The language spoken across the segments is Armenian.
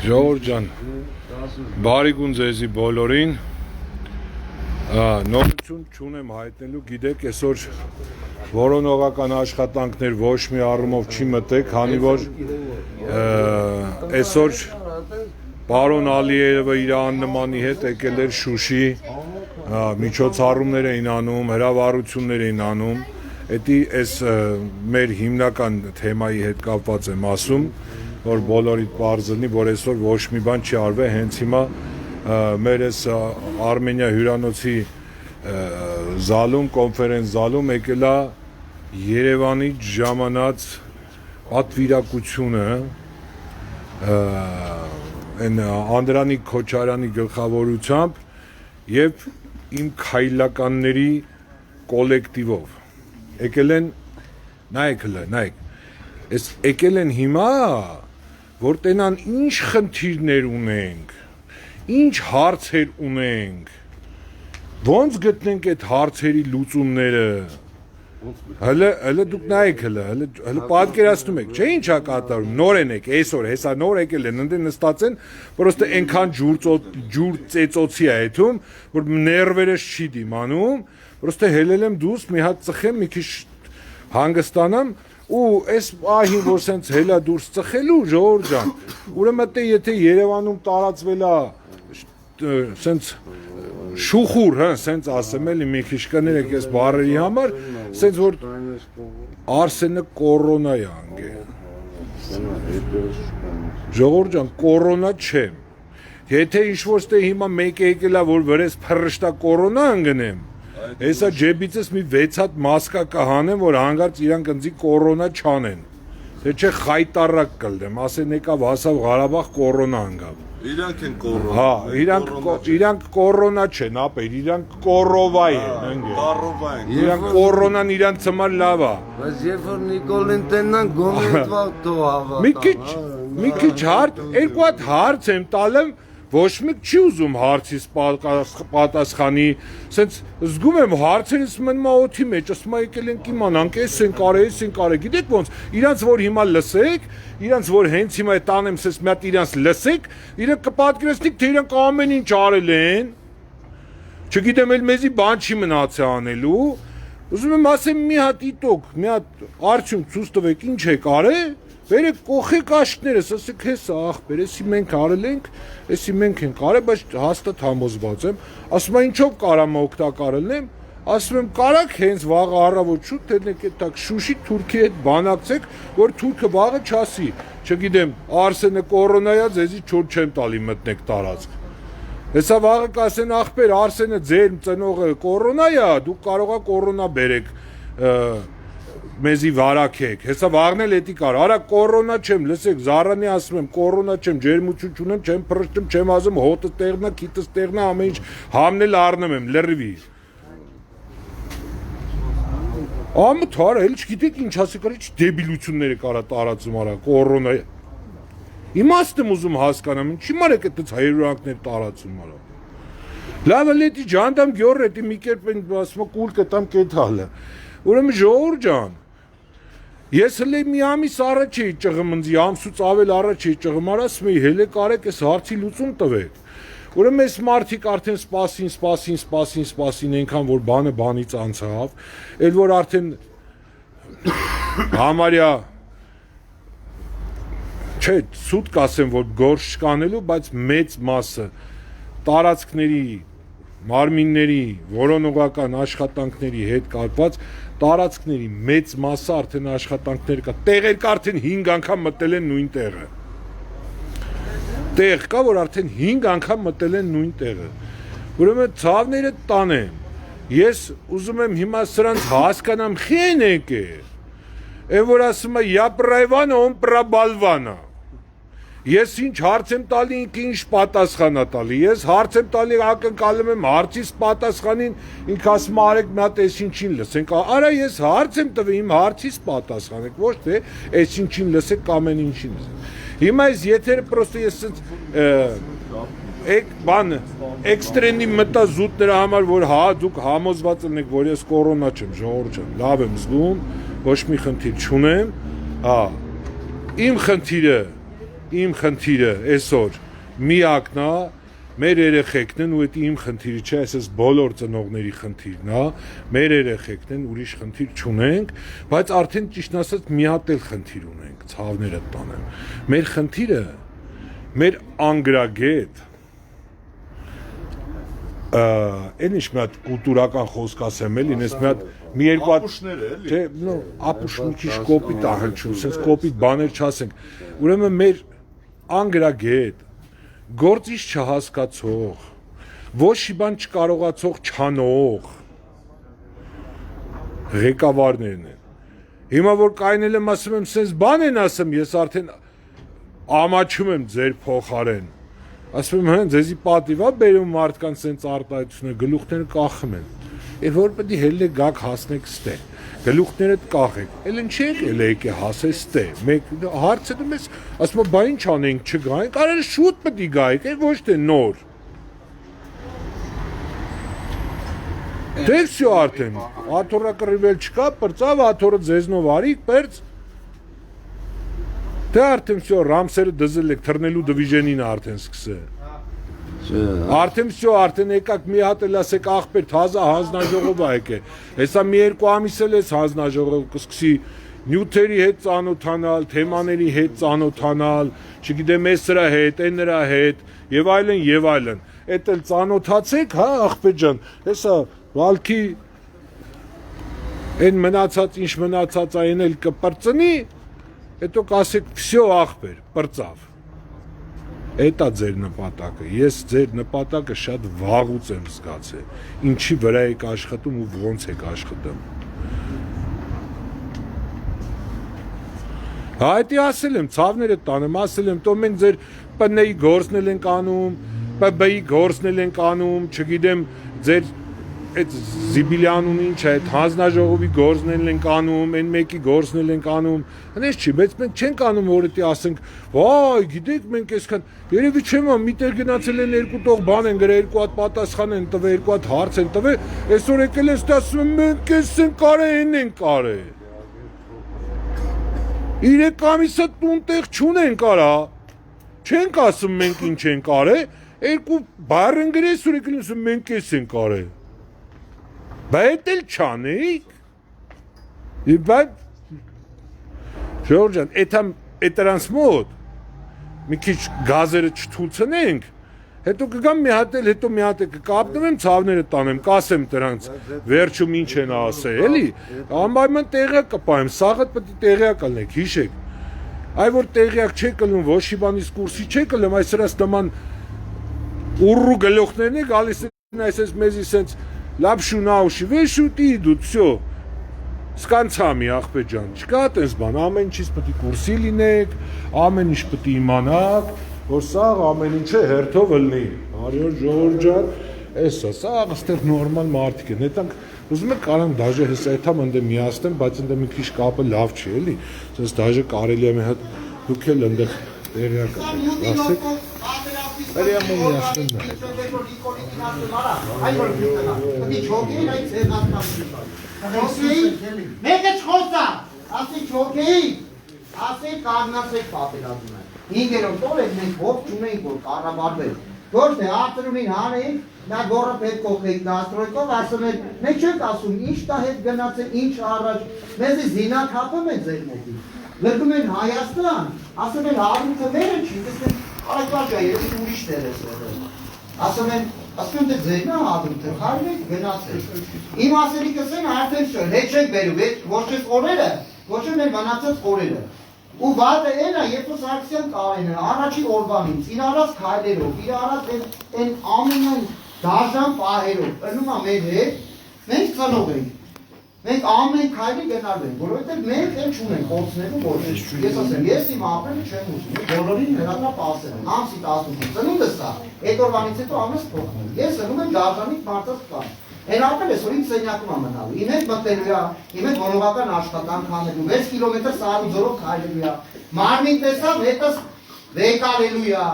Ժողովուրդ ջան, բարիք ձեզի բոլորին, նորություն չունեմ հայտնելու, գիտեք, այսօր որոնողական աշխատանքներ ոչ մի առումով չի մտեք, քանի որ այսօր պարոն Ալիևը իր աննմանի հետ եկել էր Շուշի, միջոցառումներ էին անում, հրավառություններ էին անում, դա այս մեր հիմնական թեմայի հետ կապված եմ ասում, որ բոլորիդ պարզնի, որ այսօր ոչ մի բան չի արվել, հենց հիմա մեր այս Արմենիա հյուրանոցի զալում, կոնֆերենց զալում եկել է Երևանի ժամանած պատվիրակությունը Անդրանիկ Քոչարյանի գլխավորությամբ եւ իմ քայլականների կոլեկտիվով եկել են, նայեք, այս եկել են հիմա, որ տենան ինչ խնդիրներ ունենք, ինչ հարցեր ունենք, ոնց գտնենք այդ հարցերի լուծումները, հələ դուք նայեք, հələ պատկերացնում եք, չէ ինչա կատարում, նոր են եք, այսօր, հեսա նոր եկել են, ընդ նստած են, պրոստը ենքան ջուր ծեծոցի է եթում, որ ներվերս չի դիմանում, պրոստը հելել եմ դուս, մի հատ ծխեմ, մի քիչ հանգստանամ, ու այս ահին, որ սենց հելա դուրս ծխելու, ժողովուրդ ջան, ուրեմն եթե Երևանում տարածվել է սենց շուխուր, սենց ասեմ էլի մի քիչ կներեք այս բառերի համար, սենց որ Արսենը կորոնա է անգել։ Ժողովուրդ ջան, կորոնա չեմ։ Եթե ինչ-որ ստե հիմա մեկ է եկել է, որ վրես փռշտա կորոնա անգնեմ, հեսա ջեբիցս մի 6 հատ մասկա կհանեմ, որ հանգարց իրանք ընձի կորոնա չանեն։ Թե չէ խայտարակ կլդեմ, ասեն եկավ հասավ Ղարաբաղ կորոնա անգավ։ Իրանք են կորոնա։ Հա, իրանք կորոնա չեն, ապեր, իրանք կորովա են ընկել։ Կառովա են։ Իրանք կորոնան իրանք համար լավ է։ Բայց երբ որ Նիկոլին տենան գոնե այդվաղ թող հավատա։ Մի քիչ հարց, երկու հատ հարց եմ տալեմ, ոչ մեկ չի ուզում հարցից պատասխանի, սենց զգում եմ հարցերից մնում օթի մեջ, ասում եկել ենք իմանանք, էս են կարել, գիտեք ոնց, իրանց որ հիմա լսեք, իրանց որ հենց հիմա տանեմ սես մի հատ իրանց լսեք, իրանք կպատկերացնիք, թե իրանք ամեն ինչ արել են, չգիտեմ էլ մեզի բան չի մնացել անելու, ուզում եմ ասեմ մի հատ իտոք, մի հատ արդյունք ցույց տվեք, ինչ եք արել, Վերեք կողեք աշկներս, ասեք հեսա աղբեր, էսի մենք արել ենք, էսի մենք ենք արել, բայց հաստատ համոզված եմ, ասում եմ ինչով կարամ օգտակարել եմ, ասում եմ կարակ հենց վաղը առավոտ շուտ թերնեք այդտակ Շուշի Թուրքի հետ բանակցեք, որ Թուրքը վաղը չասի, չգիտեմ, Արսենը կորոնայա ձեզի չոր չեմ տալի մտնեք տարածք։ Հեսա վաղը կասեն աղբեր, Արսենը ձեր ծնողը կորոնայա, դուք կարող եք կորոնա բերեք մեզի վարակեք, հեսա վաղնել էտի կար, արա կորոնա չեմ, լսեք, Զարանի ասում եմ, կորոնա չեմ, ջերմություն չունեմ, չեմ փռշտում, չեմ ասում, հոտը տեղնա, քիտս տեղնա, ամեն ինչ համնել առնում եմ, լրվի։ Ամթար, էլ չգիտեք ինչ ասի կար, ինչ դեբիլությունները կարա տարածում արա, կորոնա։ Իմաստ եմ ուզում հասկանամ, ինչի մարեք այդպես հայրուրանքներ տարածում արա։ Լավ էլ էտի ջանդամ գյոր էտի մի կերպ են ասում կուլ կտամ կեթալը։ Ուրեմն ժողովուրդ ջան, ես հլե մի ամիս առաջ էի ճղմ ընձի, ամսուց ավել առաջ էի ճղմ արասում էի, հելե կարեք ես հարցի լուծում տվեք։ Ուրեմն ես մարդիկ արդեն սպասին, ենքան որ բանը բանից անցավ, էլ որ արդեն համարյա, չէ, սուտ կասեմ, որ գործ չկանելու, բայց մեծ մասը տարածքների, մարմինների, որոնողական աշխատանքների հետ կապված տարածքների մեծ մասը արդեն աշխատանքներ կա, տեղեր կա արդեն 5 անգամ մտել են նույն տեղը, տեղ կա, որ արդեն 5 անգամ մտել են նույն տեղը, ուրեմն ցավները տանեմ, ես ուզում եմ հիմա սրանց հասկանամ խեն եք է, են որ ասում է я правана, он пробалвана, ես ինչ հարց եմ տալի, ինքը ինչ պատասխան է տալի, ես հարց եմ տալի, ակնկալում եմ հարցից պատասխանին, ինքը ասում արեք մի հատ էս ինչին լսենք, արա ես հարց եմ տվել, իմ հարցից պատասխանեք, ոչ թե էս ինչին լսեք, ամեն ինչին լսեք։ Հիմա ես եթերը պրոստը ես բան էքստրենի մտա զուտ նրա համար, որ հա դուք համոզված ելնեք, որ ես կորոնա չեմ, ժողովուրդ ջան, լավ եմ զգում, ոչ մի խնդիր չունեմ, հա Իմ խնդիրը այսօր միակն է մեր երեխեքն են ու դա իմ խնդիրը չէ, այսպես բոլոր ծնողների խնդիրն է, մեր երեխեքն են, ուրիշ խնդիր չունենք, բայց արդեն ճիշտ ասած մի հատ էլ խնդիր ունենք, ցավները տանեմ։ Մեր խնդիրը մեր անգրագետ այն ինչ մի հատ կուլտուրական խոսք ասեմ էլի, ինձ մի երկու հատ չէ, ապուշ մի քիչ կոպիտ ահնչում, sense կոպիտ բաներ չասենք։ Ուրեմն մեր անգրագետ գործից չհասկացող, ոչ մի բան չկարողացող չանող ղեկավարներն են։ Հիմա որ կայնել եմ ասում եմ, sense բան են ասում, ես արդեն ամաչում եմ ձեր փոխարեն։ Ասում եմ, հենց ձեզի պատիվ է բերում մարդկանց sense արտահայտությունը, գլուխները կախում են։ Եվ որ պետք է հելլե գաք հասնեք ստե։ Գլուխներդ կախեք։ Էլ ինչ եք էլ եկե հասես ստե։ Մեկ հարցը դու մեզ ասում եմ, բա ինչ անենք չգայինք, արել շուտ պետք է գայիք, ոչ թե նոր։ Դե всё արդեն։ Աթոռը կռիվել չկա, պրծավ աթոռը ձեզնով արի, պերց։ Դե արդեն всё ռամսերը դզել եք, թռնելու դիվիժենին արդեն սկսել։ Արդեն всё, արդեն եկաք մի հատ էլ ասեք ախպեր թազա հանձնաժողով ա եկե։ Հեսա մի երկու ամիս էլ էս հանձնաժողով կսկսի նյութերի հետ ծանոթանալ, թեմաների հետ ծանոթանալ, չգիտեմ էս նրա հետ, այն նրա հետ եւ այլն եւ այլն։ Էդ էլ ծանոթացեք, հա ախպեր ջան, հեսա վալքի այն մնացած ինչ մնացած այն էլ կպրծնի, հետո կասեք всё ախպեր, պրծավ։ Էտա ձեր նպատակը, ես ձեր նպատակը շատ վաղուց եմ զգացել, ինչի վրա եք աշխատում ու ոնց եք աշխատում։ Հայտի ասել եմ, ցավները տանեմ, ասել եմ, տո մենք ձեր ՊՆ-ի գործն էլ ենք անում, ՊԲ-ի գործն էլ ենք անում, չգիտեմ, ձեր այդ Զիբիլյանուն ինչ է, այդ հանձնաժողովի գործն էլ ենք անում, այն մեկի գործն էլ ենք անում, հենց չի, բայց մենք չենք անում, որ դա ասենք, վայ, գիտեք, մենք այսքան, երևի չեմ, միտեղ գնացել են երկու տող բան են գրել, երկու հատ պատասխան են տվել, երկու հատ հարց են տվել, այսօր եկել են ասում են, մենք էս ենք կարել, այն ենք կարել։ 3 ամիսը տուն-տեղ չունենք արա, չենք ասում մենք ինչ ենք արել, երկու բառ են գրել, այսօր եկել են ասում մենք էս ենք կարել։ Բայց էլ չանեիք։ Բայց Ժողովուրդ ջան, այդ դրանց մոտ մի քիչ գազերը չթույցնենք, հետո կգամ մի հատ էլ, հետո մի հատ էլ կկապնեմ, ցավները տանեմ, կասեմ դրանց վերջում ինչ են ասել, էլի։ Անպայման տեղյակ կպահեմ, սաղը պետք է տեղյակ լինեք, հիշեք։ Այ որ տեղյակ չեք լինում, ոչ մի բանից կուրսի չեք լինում, այս սրած նման ուռու գլուխներն է գալիս են այսպես մեզի սենց Լապշու նաուշի, վեշուտի իդուտ, всё, սկանցամի ախպեր ջան, չկա տես բան, ամեն ինչից պետք է կուրսի լինեք, ամեն ինչ պետք է իմանաք, որ սա ամեն ինչը հերթով լնի, արյոր ժողովուրդ ջան, էսա, սա այստեղ նորմալ մարդիկ են, հետանք ուզում եք կարանք դաժե հեսա եթամ ընդե միացնեմ, բայց ընդե մի քիչ կապը լավ չի, էլի, սենց դաժե կարելի է մի հատ դուք էլ ընդեղ տեղյակ ասեք, Perché mi aspettano? Meke չխոսա, ասի չոքեի, ասի կառնասեք պատերազմ է։ Ինգերոն տոր եք մենք ով չունենք որ կառավարվել։ Ոչ թե արտրունին հանեին, նա գորը պետք կողեիք դաստրոյքով ասում են, մենք չենք ասում ինչ տա հետ գնացել, ինչ առաջ, մեզի զինակ հապում են ձեր մոտի։ Լրգում են Հայաստան, ասում են հարունքը մեր չի, տեսնեն Արագվարկա երևի ուրիշ տեր ես եղել։ Ասում են դե ձերն է հարունքը, խարին եք գնացել։ Իմ ասելիքս են արդեն շոր, հետ չեք բերում, ոչ ես օրերը, ոչ են մնացած օրերը։ Ու վատը էն է, երբ որ Սարգսյան կարեն է, առաջի օրվանից, իր առած քայլերով, իր առած այն ամենայն դաժան պահերով, ընում է մեր հետ, մենք ծնող ենք։ Մենք ամեն քայլի գնալու ենք, որովհետև մենք էլ չունենք կորցնելու ոչ։ Ես ասեմ, ես իմ ապրելը չեմ ուզում, բոլորին հրատապ ասել եմ, ամսի 18 ծնունդս սա, այդ օրվանից հետո ամս փոխվում։ Ես ընում եմ դաժանիկ մարդած կար։ Այն ապրել ես, որ իմ սենյակում է մնալու, իմ հետ մտելու է, իմ հետ որովական աշխատանք անելու, 6 կիլոմետր սարի ձորով քայլելու է, մարմին տեսավ, հետս վեկալելու է,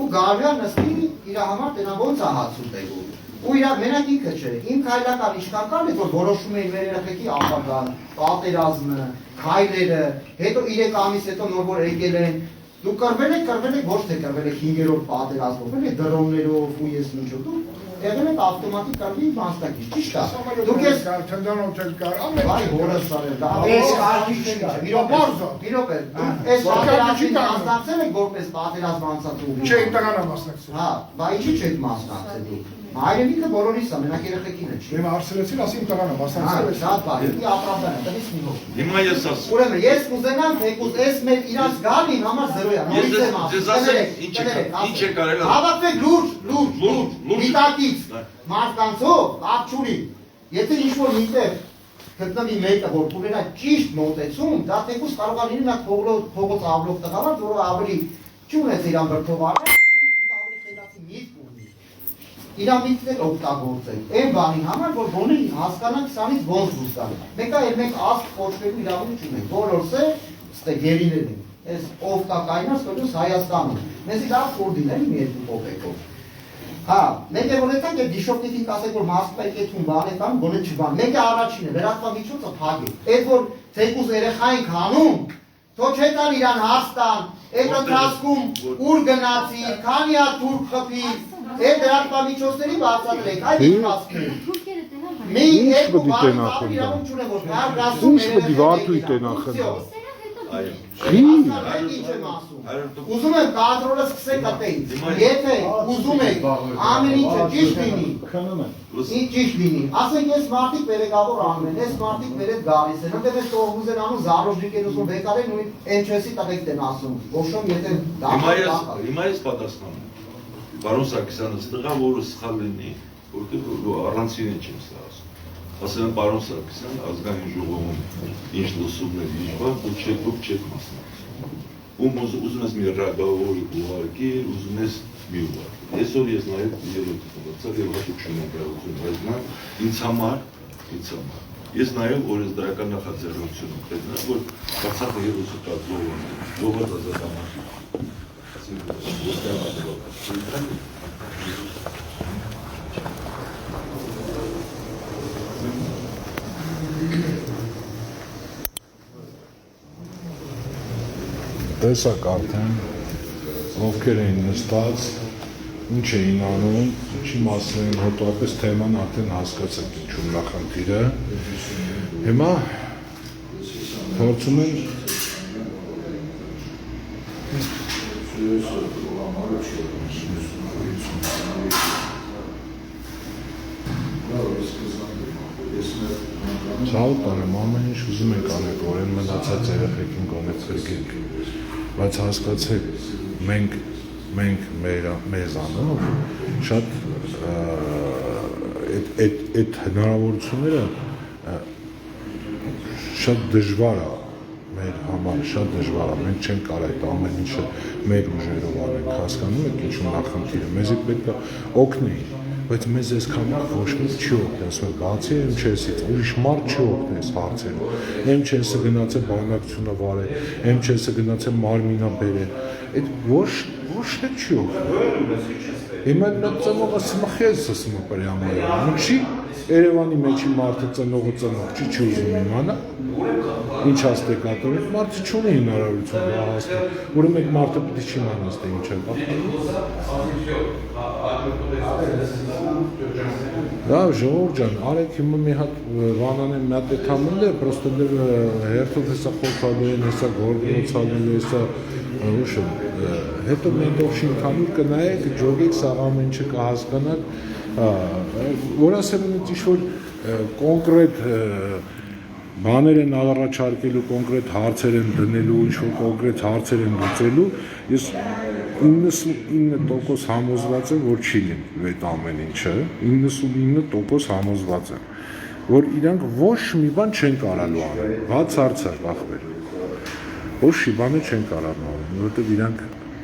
ու գարվյան նստի իր համար տենա ոնց է հաց ուտելու։ ու իրա մենակ ինքը չէ, իմ քայլական ինչքան կան է, որ որոշում էին մեր երեխեքի ապագան, պատերազմը, քայլերը, հետո 3 ամիս հետո նոր որ եկել են, դու կռվել եք ոչ թե կռվել եք 5-րդ պատերազմով, էլի դրոններով ու ես ինչու դու եղել եք ավտոմատիկ կարգի մասնակից, ճիշտ է։ Դուք ես Թնդանոց էլ կար, Վայ հորս արել, դա այս կարգի չէ, մի րոպե, այս պատերազմին մասնակցել եք որպես պատերազմ անցած ուղի։ չէ, տղան մասնակցում։ Հա, բա ինչի՞ չեք մասնակցել դուք։ Հայրենիքը բոլորիս է, մենակ երեխեքին է չի։ Իմ հարցրեցին, ասի իմ տղան մասնակցել է։ Շատ բարի, ի ապրաբան է, տնից մի հոգ։ Հիմա ես ասում։ Ուրեմն ես կուզենամ, թեկուզ այս մեր իրաց գալի համար զրո է, նորից եմ Ինչ է կարել։ Հավաքվեք լուրջ, միտակից, մարդկանցով, ապչուրի, եթե ինչ-որ միտեղ գտնվի մեկը, որ կունենա ճիշտ մոտեցում, դա թեկուզ կարող է լինի նա փողոց ավլող տղավար, որը ավելի չունեց իրան բրդովարը, իրա միտքներ օգտագործել, այն բանի համար, որ բոնի հասկանանք սանից ոնց դուրս գալու։ Մեկը էլ մենք ասկ կոչվելու իրավունք չունենք, բոլորս է, ստե գերիներ են, այս ով կա կայնած կոչուս Հայաստանում, մեզի լավ կորդին են մի երկու կոպեկով։ Հա, մեկ է որ էտանք է դիշոպտիքին կասեք, որ մասպայկետում բան է տան, գոնե չբան, մեկ է առաջին է, վերատվա միջոցը փակ է, այդ որ թեկուզ երեխա ենք հանում, թո չեկան իրան հաստան, այդ ընթացքում ուր գնացիր, քանի հատ թուրք խփիր, այդ դրանք միջոցների բացատրել եք, այդ իշխացքներ։ Մի երկու բան իրավունք չունեմ, որ կար գրասում Ինչ պետք է վարդույթ են ախնա։ Ուզում եմ կադրոլը սկսեք ատեից, եթե ուզում եք ամեն ինչը ճիշտ լինի, ճիշտ լինի, ասենք ես մարդիկ վերեկավոր անում են, ես մարդիկ վերետ գալիս են, ընդև ես տողմուզ են անում, զարոժնիկ են ուզում վեկար են ու NÇS-ի տղեքտ են ասում, ոշում եթե Հիմա ես պատասխանում, Բարոն Սարգսյանից տղա, որը սխալ լինի, որտեղ առանցին են չեմ սա ասում, ասել եմ Բարոն Սարգսյան, ազգային ժողովում ինչ լսում եք, ինչ բան, ու դուք չեք մասնակցում, ուզում ես մի ռագավոր ուղարկիր, ուզում ես մի ուղարկիր, այսօր ես նաև ելույթ ունեցա և հատուկ չունեմ գրավություն, բայց նա ինձ համար, ես նաև օրենսդրական նախաձեռնություն եմ պետք, որ Արցախը ելույթը կա զոհված ազատամարտիկ Տեսակ արդեն ովքեր էին նստած, ինչ էին անում, ինչի մասին էին հոտապես թեման արդեն հասկացեք ինչու նախնդիրը։ Հիմա փորձում են Ցավոք անեմ, ամեն ինչ ուզում ենք անել, որ են մնացած երեխեքին գոնե ծրգենք, բայց հասկացեք, մենք մեզանով շատ այդ հնարավորությունները շատ դժվար է մեր համար, շատ դժվար է, մենք չենք կարող այդ ամեն ինչը մեր ուժերով անենք, հասկանում եք ինչու նախնդիրը, մեզի պետք է օգնեին, բայց մեզ այսքան ոչ մի չի օգնի, ասում եմ, բացի MÇS-ից, ուրիշ մարդ չի օգնի այս հարցերում, MÇS-ը գնաց է բանակցությունը վարել, MÇS-ը գնաց է մարմինա բերել, այդ ոչ թե չի օգնի, հիմա նա ծնողը սմխեց ասում է պրյամա, չի Երևանի մեջի մարդը ծնողը չի ուզում իմանա, ինչ հաստ է կատարել, մարդը չունի հնարավորություն հասնել, ուրեմն այդ մարդը պիտի չիմանաս թե ինչ է կատարել։ Լավ, ժողովուրդ ջան, արեք հիմա մի հատ Վանանեն մի հատ է թամել է, պրոստը դեր հերթով հեսա խորթալու են, հեսա գորգնոցալու, հեսա ուշը, հետո մենտով շինքանուր կնայեք, ջոգեք սաղ ամեն ինչը կհասկանակ, որ ասեմ ունից ինչ-որ կոնկրետ բաներ են առաջարկելու, կոնկրետ հարցեր են դնելու, ինչ-որ կոնկրետ հարցեր են լուծելու, ես 99% համոզված եմ, որ չի լինի այդ ամեն ինչը, 99% համոզված եմ, որ իրանք ոչ մի բան չեն կարալու անել, բաց հարցը ախպեր, ոչ մի բան չեն կարալու անել, որովհետև իրանք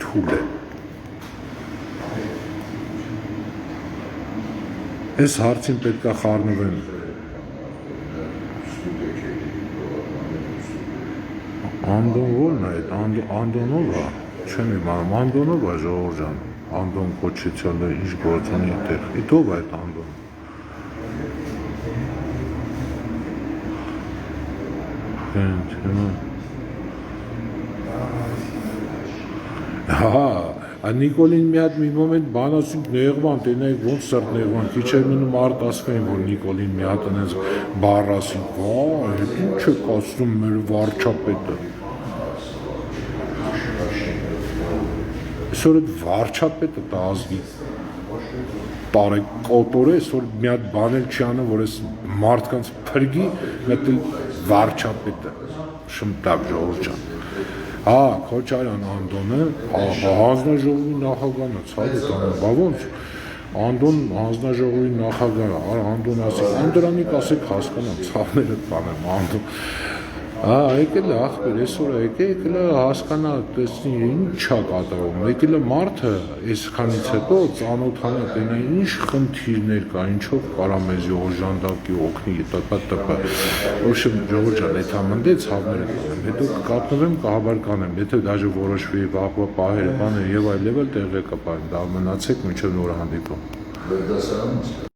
թուլ են։ Այս հարցին պետք է խառնվեն Անդոն ո՞րն է այդ, Անդոնով է, չեմ իմանում, Անդոնով է ժողովուրդ ջան, Անդոն կոչեցյալը ինչ գործ ունի այդտեղ։ Իտով է այդ Անդոն։ Հենց հիմա։ Հա, Նիկոլին մի հատ մի մոմենտ բան ասինք նեղվան, տենայք ոնց սրտ նեղվան, քիչ էր մնում արդ ասվեն, որ Նիկոլին մի հատ այնպես բառ ասինք, վայ, ինչ եք ասում մեր վարչապետը։ Այսօր այդ վարչապետը դա ազգի տարեկոտոր է, այսօր մի հատ բան էլ չի անում, որ այս մարդկանց փրկի, մի հատ վարչապետը, շմտակ ժողովուրդ ջան։ Հա, Քոչարյան Անդոնը, հանձնաժողովի նախագահն է, ցավը տանը, բա ոնց, Անդոն հանձնաժողովի նախագահը, Անդոն ասեք, Անդրանիկ ասեք հասկանամ, ցավները տանեմ, Անդոն, հա, եկել է ախպեր, այսօր եկել է հասկանա, տեսնի, ինչ է կատարում, եկել է մարդը, այսքանից հետո ծանոթանա, տենա, ինչ խնդիրներ կա, ինչով կարա մեզ օժանդակի օգնի, տպ, ոչմ ժողովուրդ ջան, այդ համնդե ցավները տանեմ, հետո կկատնվեմ, կհաբար կանեմ, եթե դաժե որոշվի վաղվա պահերը, բաներ եւ այլև էլ տեղը կպարեն, դա մնացեք մինչեւ նոր հանդիպում։